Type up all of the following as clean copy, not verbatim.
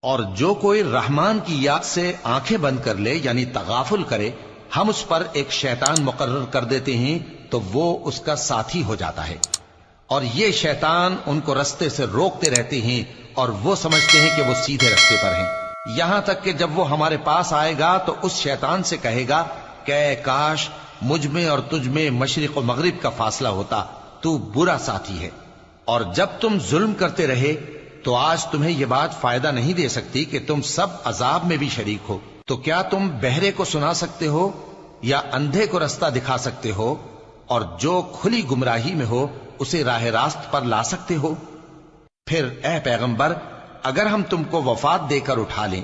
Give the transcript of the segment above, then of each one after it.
اور جو کوئی رحمان کی یاد سے آنکھیں بند کر لے یعنی تغافل کرے، ہم اس پر ایک شیطان مقرر کر دیتے ہیں تو وہ اس کا ساتھی ہو جاتا ہے، اور یہ شیطان ان کو رستے سے روکتے رہتے ہیں اور وہ سمجھتے ہیں کہ وہ سیدھے رستے پر ہیں، یہاں تک کہ جب وہ ہمارے پاس آئے گا تو اس شیطان سے کہے گا کہ اے کاش مجھ میں اور تجھ میں مشرق و مغرب کا فاصلہ ہوتا، تو برا ساتھی ہے۔ اور جب تم ظلم کرتے رہے تو آج تمہیں یہ بات فائدہ نہیں دے سکتی کہ تم سب عذاب میں بھی شریک ہو، تو کیا تم بہرے کو سنا سکتے ہو یا اندھے کو رستہ دکھا سکتے ہو، اور جو کھلی گمراہی میں ہو اسے راہ راست پر لا سکتے ہو؟ پھر اے پیغمبر، اگر ہم تم کو وفات دے کر اٹھا لیں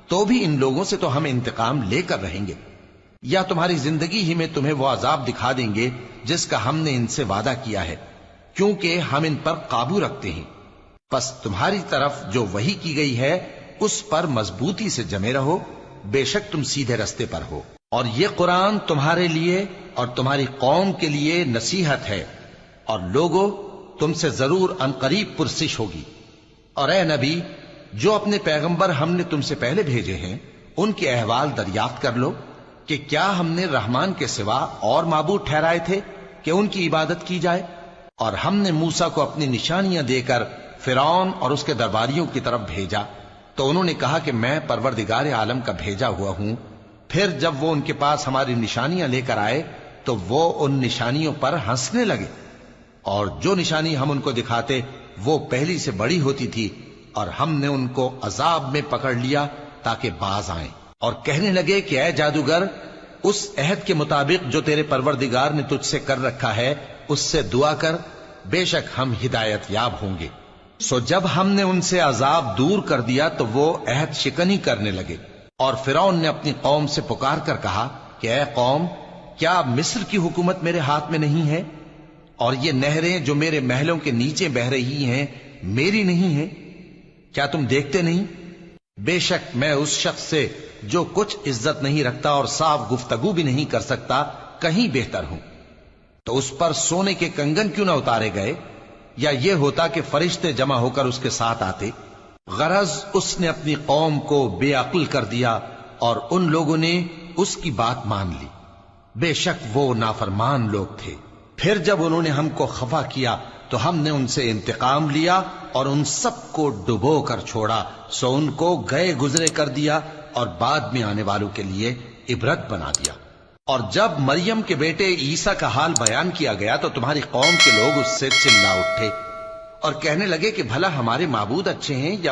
تو بھی ان لوگوں سے تو ہم انتقام لے کر رہیں گے، یا تمہاری زندگی ہی میں تمہیں وہ عذاب دکھا دیں گے جس کا ہم نے ان سے وعدہ کیا ہے، کیونکہ ہم ان پر قابو رکھتے ہیں۔ پس تمہاری طرف جو وحی کی گئی ہے اس پر مضبوطی سے جمے رہو، بے شک تم سیدھے رستے پر ہو، اور یہ قرآن تمہارے لیے اور تمہاری قوم کے لیے نصیحت ہے، اور لوگوں تم سے ضرور عنقریب پرسش ہوگی۔ اور اے نبی، جو اپنے پیغمبر ہم نے تم سے پہلے بھیجے ہیں ان کے احوال دریافت کر لو کہ کیا ہم نے رحمان کے سوا اور معبود ٹھہرائے تھے کہ ان کی عبادت کی جائے؟ اور ہم نے موسیٰ کو اپنی نشانیاں دے کر فرعون اور اس کے درباریوں کی طرف بھیجا، تو انہوں نے کہا کہ میں پروردگار عالم کا بھیجا ہوا ہوں۔ پھر جب وہ ان کے پاس ہماری نشانیاں لے کر آئے تو وہ ان نشانیوں پر ہنسنے لگے، اور جو نشانی ہم ان کو دکھاتے وہ پہلی سے بڑی ہوتی تھی، اور ہم نے ان کو عذاب میں پکڑ لیا تاکہ باز آئیں، اور کہنے لگے کہ اے جادوگر، اس عہد کے مطابق جو تیرے پروردگار نے تجھ سے کر رکھا ہے اس سے دعا کر، بے شک ہم ہدایت یاب ہوں گے۔ سو جب ہم نے ان سے عذاب دور کر دیا تو وہ عہد شکنی کرنے لگے، اور فرعون نے اپنی قوم سے پکار کر کہا کہ اے قوم، کیا مصر کی حکومت میرے ہاتھ میں نہیں ہے، اور یہ نہریں جو میرے محلوں کے نیچے بہ رہی ہیں میری نہیں ہیں؟ کیا تم دیکھتے نہیں؟ بے شک میں اس شخص سے جو کچھ عزت نہیں رکھتا اور صاف گفتگو بھی نہیں کر سکتا کہیں بہتر ہوں۔ تو اس پر سونے کے کنگن کیوں نہ اتارے گئے، یا یہ ہوتا کہ فرشتے جمع ہو کر اس کے ساتھ آتے؟ غرض اس نے اپنی قوم کو بے عقل کر دیا اور ان لوگوں نے اس کی بات مان لی، بے شک وہ نافرمان لوگ تھے۔ پھر جب انہوں نے ہم کو خفا کیا تو ہم نے ان سے انتقام لیا اور ان سب کو ڈبو کر چھوڑا، سو ان کو گئے گزرے کر دیا اور بعد میں آنے والوں کے لیے عبرت بنا دیا۔ اور جب مریم کے بیٹے عیسیٰ کا حال بیان کیا گیا تو تمہاری قوم کے لوگ اس سے چلا اٹھے اور کہنے لگے کہ بھلا ہمارے معبود اچھے ہیں یا